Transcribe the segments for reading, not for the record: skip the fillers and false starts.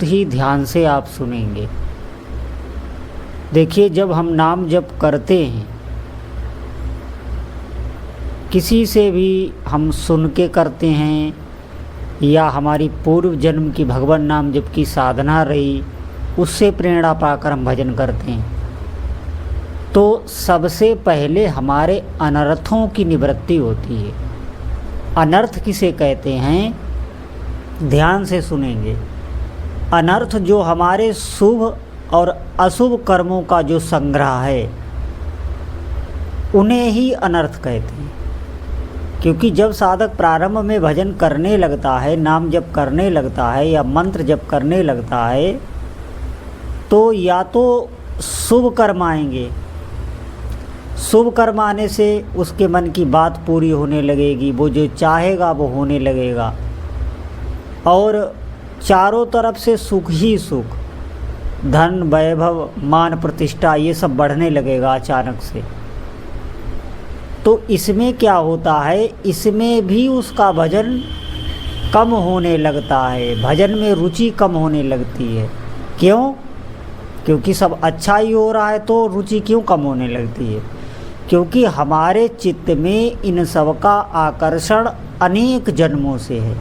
ही ध्यान से आप सुनेंगे। देखिए, जब हम नाम जप करते हैं, किसी से भी हम सुन के करते हैं या हमारी पूर्व जन्म की भगवान नाम जप की साधना रही, उससे प्रेरणा पाकर हम भजन करते हैं, तो सबसे पहले हमारे अनर्थों की निवृत्ति होती है। अनर्थ किसे कहते हैं, ध्यान से सुनेंगे। अनर्थ जो हमारे शुभ और अशुभ कर्मों का जो संग्रह है, उन्हें ही अनर्थ कहते हैं। क्योंकि जब साधक प्रारंभ में भजन करने लगता है, नाम जप करने लगता है या मंत्र जप करने लगता है, तो या तो शुभ कर्म आएंगे। शुभ कर्म आने से उसके मन की बात पूरी होने लगेगी, वो जो चाहेगा वो होने लगेगा, और चारों तरफ से सुख ही सुख, धन वैभव मान प्रतिष्ठा ये सब बढ़ने लगेगा अचानक से। तो इसमें क्या होता है, इसमें भी उसका भजन कम होने लगता है, भजन में रुचि कम होने लगती है। क्यों? क्योंकि सब अच्छा ही हो रहा है, तो रुचि क्यों कम होने लगती है? क्योंकि हमारे चित्त में इन सब का आकर्षण अनेक जन्मों से है,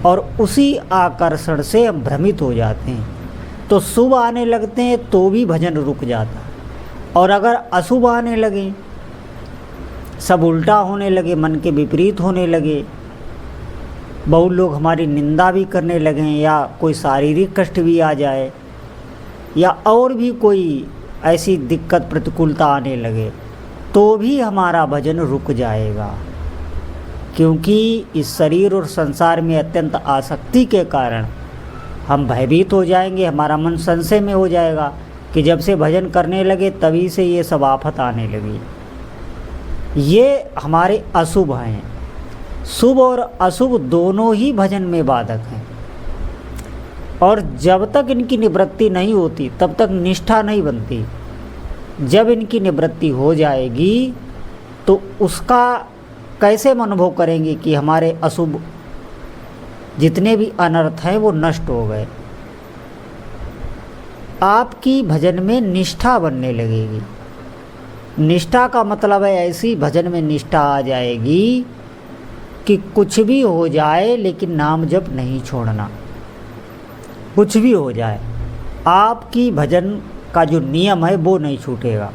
और उसी आकर्षण से हम भ्रमित हो जाते हैं। तो शुभ आने लगते हैं तो भी भजन रुक जाता है, और अगर अशुभ आने लगे, सब उल्टा होने लगे, मन के विपरीत होने लगे, बहुत लोग हमारी निंदा भी करने लगे, या कोई शारीरिक कष्ट भी आ जाए, या और भी कोई ऐसी दिक्कत प्रतिकूलता आने लगे, तो भी हमारा भजन रुक जाएगा। क्योंकि इस शरीर और संसार में अत्यंत आसक्ति के कारण हम भयभीत हो जाएंगे, हमारा मन संशय में हो जाएगा कि जब से भजन करने लगे तभी से ये सब आफत आने लगी। ये हमारे अशुभ हैं। शुभ और अशुभ दोनों ही भजन में बाधक हैं, और जब तक इनकी निवृत्ति नहीं होती तब तक निष्ठा नहीं बनती। जब इनकी निवृत्ति हो जाएगी तो उसका कैसे हम अनुभव करेंगे कि हमारे अशुभ जितने भी अनर्थ हैं वो नष्ट हो गए। आपकी भजन में निष्ठा बनने लगेगी। निष्ठा का मतलब है ऐसी भजन में निष्ठा आ जाएगी कि कुछ भी हो जाए लेकिन नाम जप नहीं छोड़ना। कुछ भी हो जाए, आपकी भजन का जो नियम है वो नहीं छूटेगा।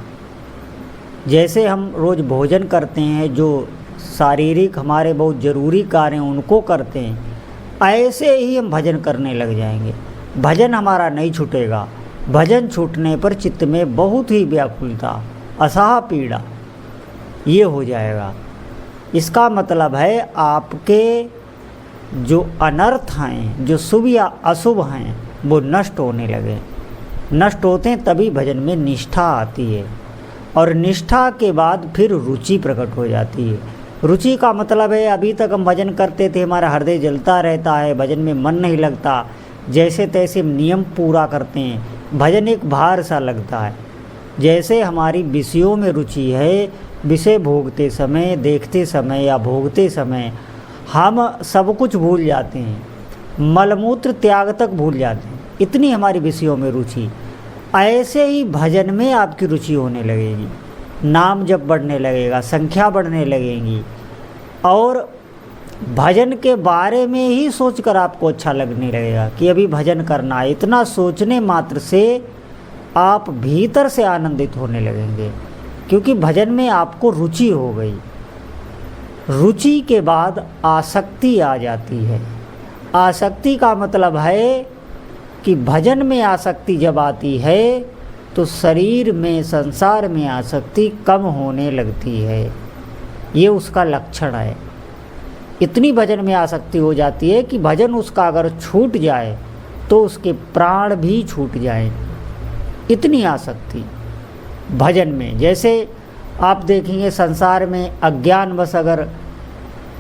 जैसे हम रोज़ भोजन करते हैं, जो शारीरिक हमारे बहुत ज़रूरी कार्य हैं उनको करते हैं, ऐसे ही हम भजन करने लग जाएंगे। भजन हमारा नहीं छूटेगा। भजन छूटने पर चित्त में बहुत ही व्याकुलता, असाह पीड़ा ये हो जाएगा। इसका मतलब है आपके जो अनर्थ हैं, जो शुभ या अशुभ हैं, वो नष्ट होने लगे। नष्ट होते हैं तभी भजन में निष्ठा आती है, और निष्ठा के बाद फिर रुचि प्रकट हो जाती है। रुचि का मतलब है अभी तक हम भजन करते थे, हमारा हृदय जलता रहता है, भजन में मन नहीं लगता, जैसे तैसे नियम पूरा करते हैं, भजन एक भार सा लगता है। जैसे हमारी विषयों में रुचि है, विषय भोगते समय, देखते समय या भोगते समय हम सब कुछ भूल जाते हैं, मलमूत्र त्याग तक भूल जाते हैं, इतनी हमारी विषयों में रुचि। ऐसे ही भजन में आपकी रुचि होने लगेगी, नाम जप बढ़ने लगेगा, संख्या बढ़ने लगेंगी, और भजन के बारे में ही सोचकर आपको अच्छा लगने लगेगा कि अभी भजन करना है। इतना सोचने मात्र से आप भीतर से आनंदित होने लगेंगे, क्योंकि भजन में आपको रुचि हो गई। रुचि के बाद आसक्ति आ जाती है। आसक्ति का मतलब है कि भजन में आसक्ति जब आती है तो शरीर में, संसार में आसक्ति कम होने लगती है। ये उसका लक्षण है। इतनी भजन में आसक्ति हो जाती है कि भजन उसका अगर छूट जाए तो उसके प्राण भी छूट जाएं। इतनी आसक्ति भजन में। जैसे आप देखेंगे संसार में अज्ञानवश अगर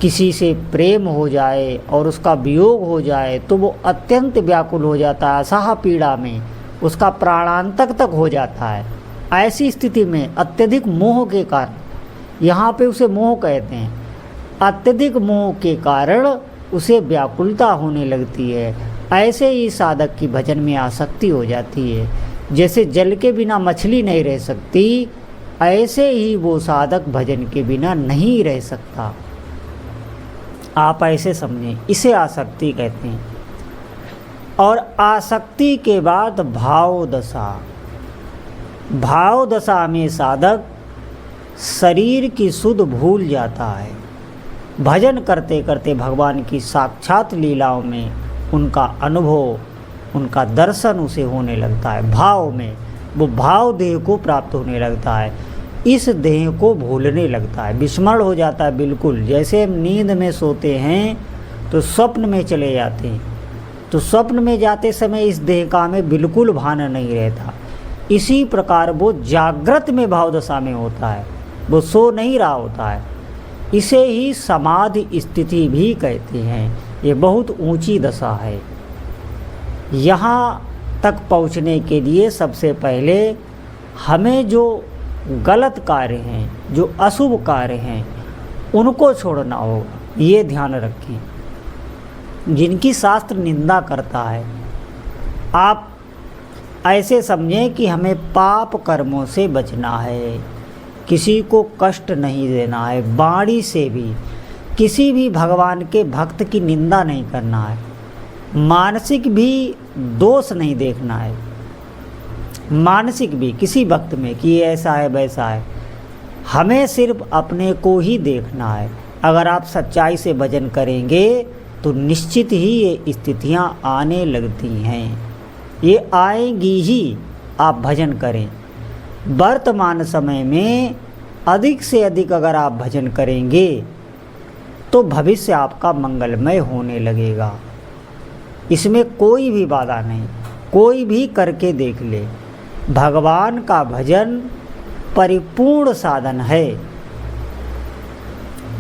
किसी से प्रेम हो जाए और उसका वियोग हो जाए तो वो अत्यंत व्याकुल हो जाता है, असाह पीड़ा में उसका प्राणांतक तक हो जाता है। ऐसी स्थिति में अत्यधिक मोह के कारण, यहाँ पे उसे मोह कहते हैं, अत्यधिक मोह के कारण उसे व्याकुलता होने लगती है, ऐसे ही साधक की भजन में आसक्ति हो जाती है। जैसे जल के बिना मछली नहीं रह सकती, ऐसे ही वो साधक भजन के बिना नहीं रह सकता। आप ऐसे समझें, इसे आसक्ति कहते हैं। और आसक्ति के बाद भाव दशा। भाव दशा में साधक शरीर की सुध भूल जाता है। भजन करते करते भगवान की साक्षात लीलाओं में उनका अनुभव, उनका दर्शन उसे होने लगता है। भाव में वो भाव देह को प्राप्त होने लगता है, इस देह को भूलने लगता है, विस्मरण हो जाता है बिल्कुल। जैसे हम नींद में सोते हैं तो स्वप्न में चले जाते हैं, तो स्वप्न में जाते समय इस देह का हमें बिल्कुल भान नहीं रहता। इसी प्रकार वो जागृत में भाव दशा में होता है, वो सो नहीं रहा होता है। इसे ही समाधि स्थिति भी कहते हैं। ये बहुत ऊंची दशा है। यहाँ तक पहुँचने के लिए सबसे पहले हमें जो गलत कार्य हैं, जो अशुभ कार्य हैं, उनको छोड़ना होगा। ये ध्यान रखें। जिनकी शास्त्र निंदा करता है, आप ऐसे समझें कि हमें पाप कर्मों से बचना है, किसी को कष्ट नहीं देना है, वाणी से भी किसी भी भगवान के भक्त की निंदा नहीं करना है, मानसिक भी दोष नहीं देखना है, मानसिक भी किसी भक्त में कि ये ऐसा है वैसा है। हमें सिर्फ अपने को ही देखना है। अगर आप सच्चाई से भजन करेंगे तो निश्चित ही ये स्थितियां आने लगती हैं, ये आएंगी ही। आप भजन करें। वर्तमान समय में अधिक से अधिक अगर आप भजन करेंगे तो भविष्य आपका मंगलमय होने लगेगा। इसमें कोई भी बाधा नहीं, कोई भी करके देख ले। भगवान का भजन परिपूर्ण साधन है।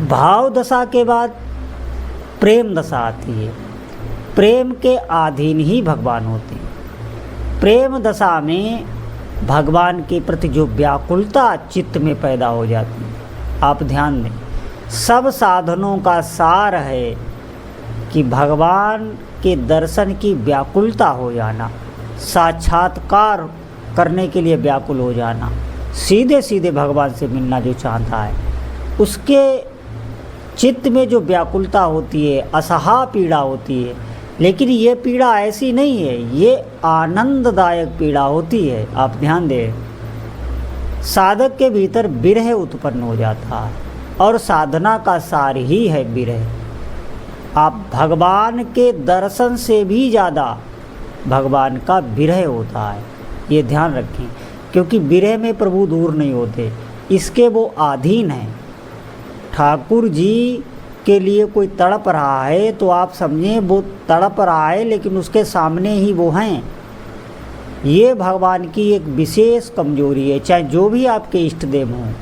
भाव दशा के बाद प्रेम दशा आती है। प्रेम के अधीन ही भगवान होते हैं। प्रेम दशा में भगवान के प्रति जो व्याकुलता चित्त में पैदा हो जाती है, आप ध्यान दें। सब साधनों का सार है कि भगवान के दर्शन की व्याकुलता हो जाना, साक्षात्कार करने के लिए व्याकुल हो जाना, सीधे सीधे भगवान से मिलना जो चाहता है, उसके चित्त में जो व्याकुलता होती है, असहा पीड़ा होती है। लेकिन ये पीड़ा ऐसी नहीं है, ये आनंददायक पीड़ा होती है। आप ध्यान दें, साधक के भीतर विरह उत्पन्न हो जाता है और साधना का सार ही है विरह। आप भगवान के दर्शन से भी ज़्यादा भगवान का विरह होता है, ये ध्यान रखें। क्योंकि विरह में प्रभु दूर नहीं होते, इसके वो अधीन हैं। ठाकुर जी के लिए कोई तड़प रहा है तो आप समझें वो तड़प रहा है, लेकिन उसके सामने ही वो हैं। ये भगवान की एक विशेष कमजोरी है, चाहे जो भी आपके इष्ट देव हों।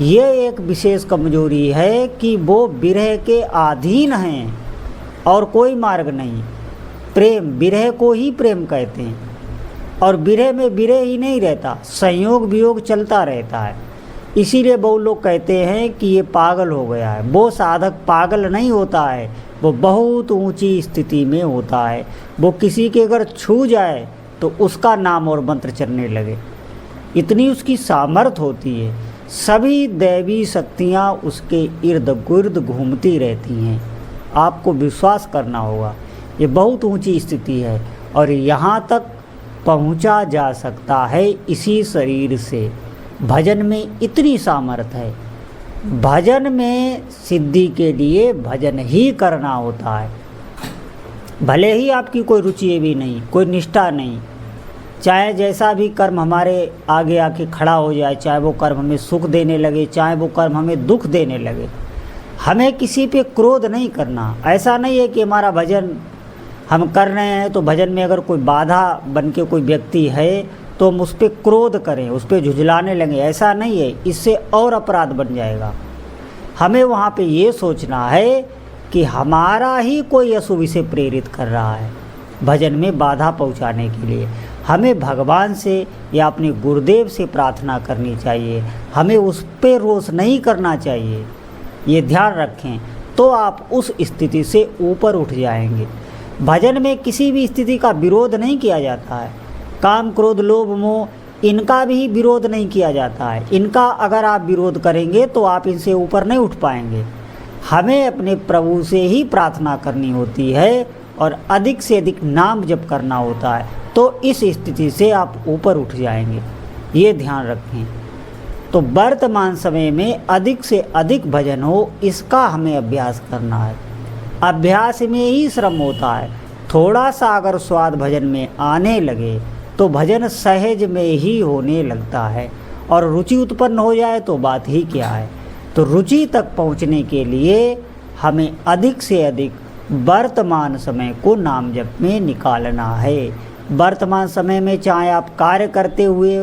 ये एक विशेष कमजोरी है कि वो विरह के अधीन हैं और कोई मार्ग नहीं। प्रेम, विरह को ही प्रेम कहते हैं। और विरह में विरह ही नहीं रहता, संयोग वियोग चलता रहता है। इसीलिए बहुत लोग कहते हैं कि ये पागल हो गया है। वो साधक पागल नहीं होता है, वो बहुत ऊंची स्थिति में होता है। वो किसी के अगर छू जाए तो उसका नाम और मंत्र चलने लगे, इतनी उसकी सामर्थ्य होती है। सभी दैवी शक्तियाँ उसके इर्द गिर्द घूमती रहती हैं। आपको विश्वास करना होगा, ये बहुत ऊंची स्थिति है और यहाँ तक पहुँचा जा सकता है इसी शरीर से। भजन में इतनी सामर्थ्य है। भजन में सिद्धि के लिए भजन ही करना होता है। भले ही आपकी कोई रुचि भी नहीं, कोई निष्ठा नहीं, चाहे जैसा भी कर्म हमारे आगे आके खड़ा हो जाए, चाहे वो कर्म हमें सुख देने लगे, चाहे वो कर्म हमें दुख देने लगे, हमें किसी पे क्रोध नहीं करना। ऐसा नहीं है कि हमारा भजन हम कर रहे हैं तो भजन में अगर कोई बाधा बन के कोई व्यक्ति है तो हम उस पर क्रोध करें, उस पर झुझलाने लगे, ऐसा नहीं है। इससे और अपराध बन जाएगा। हमें वहाँ पे ये सोचना है कि हमारा ही कोई अशुभ इसे प्रेरित कर रहा है भजन में बाधा पहुँचाने के लिए। हमें भगवान से या अपने गुरुदेव से प्रार्थना करनी चाहिए, हमें उस पर रोष नहीं करना चाहिए। ये ध्यान रखें, तो आप उस स्थिति से ऊपर उठ जाएंगे। भजन में किसी भी स्थिति का विरोध नहीं किया जाता है। काम क्रोध लोभ मोह इनका भी विरोध नहीं किया जाता है। इनका अगर आप विरोध करेंगे तो आप इनसे ऊपर नहीं उठ पाएंगे। हमें अपने प्रभु से ही प्रार्थना करनी होती है और अधिक से अधिक नाम जप करना होता है, तो इस स्थिति से आप ऊपर उठ जाएंगे, ये ध्यान रखें। तो वर्तमान समय में अधिक से अधिक भजन हो, इसका हमें अभ्यास करना है। अभ्यास में ही श्रम होता है। थोड़ा सा अगर स्वाद भजन में आने लगे तो भजन सहज में ही होने लगता है, और रुचि उत्पन्न हो जाए तो बात ही क्या है। तो रुचि तक पहुंचने के लिए हमें अधिक से अधिक वर्तमान समय को नाम जप में निकालना है। वर्तमान समय में चाहे आप कार्य करते हुए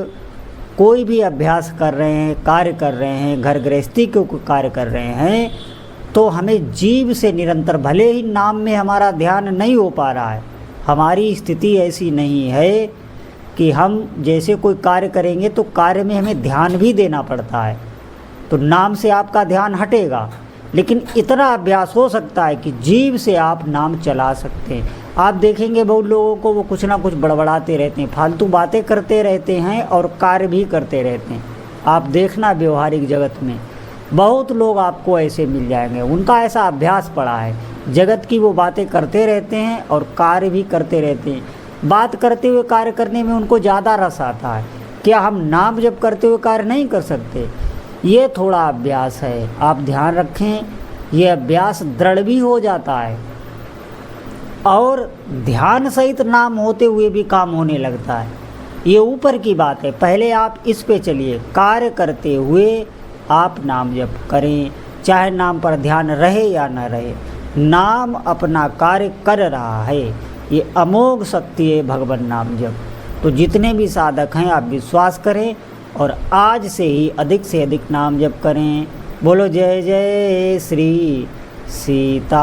कोई भी अभ्यास कर रहे हैं, कार्य कर रहे हैं, घर गृहस्थी को कार्य कर रहे हैं, तो हमें जीव से निरंतर, भले ही नाम में हमारा ध्यान नहीं हो पा रहा है, हमारी स्थिति ऐसी नहीं है कि हम जैसे कोई कार्य करेंगे तो कार्य में हमें ध्यान भी देना पड़ता है, तो नाम से आपका ध्यान हटेगा। लेकिन इतना अभ्यास हो सकता है कि जीव से आप नाम चला सकते हैं। आप देखेंगे बहुत लोगों को वो कुछ ना कुछ बड़बड़ाते रहते हैं, फालतू बातें करते रहते हैं और कार्य भी करते रहते हैं। आप देखना व्यवहारिक जगत में बहुत लोग आपको ऐसे मिल जाएंगे, उनका ऐसा अभ्यास पड़ा है, जगत की वो बातें करते रहते हैं और कार्य भी करते रहते हैं। बात करते हुए कार्य करने में उनको ज़्यादा रस आता है। क्या हम नाम जप करते हुए कार्य नहीं कर सकते? ये थोड़ा अभ्यास है, आप ध्यान रखें। ये अभ्यास दृढ़ भी हो जाता है और ध्यान सहित नाम होते हुए भी काम होने लगता है। ये ऊपर की बात है, पहले आप इस पे चलिए। कार्य करते हुए आप नाम जप करें, चाहे नाम पर ध्यान रहे या न रहे, नाम अपना कार्य कर रहा है। ये अमोघ शक्ति है भगवान नाम जप। तो जितने भी साधक हैं आप विश्वास करें और आज से ही अधिक से अधिक नाम जप करें। बोलो जय जय श्री सीताराम।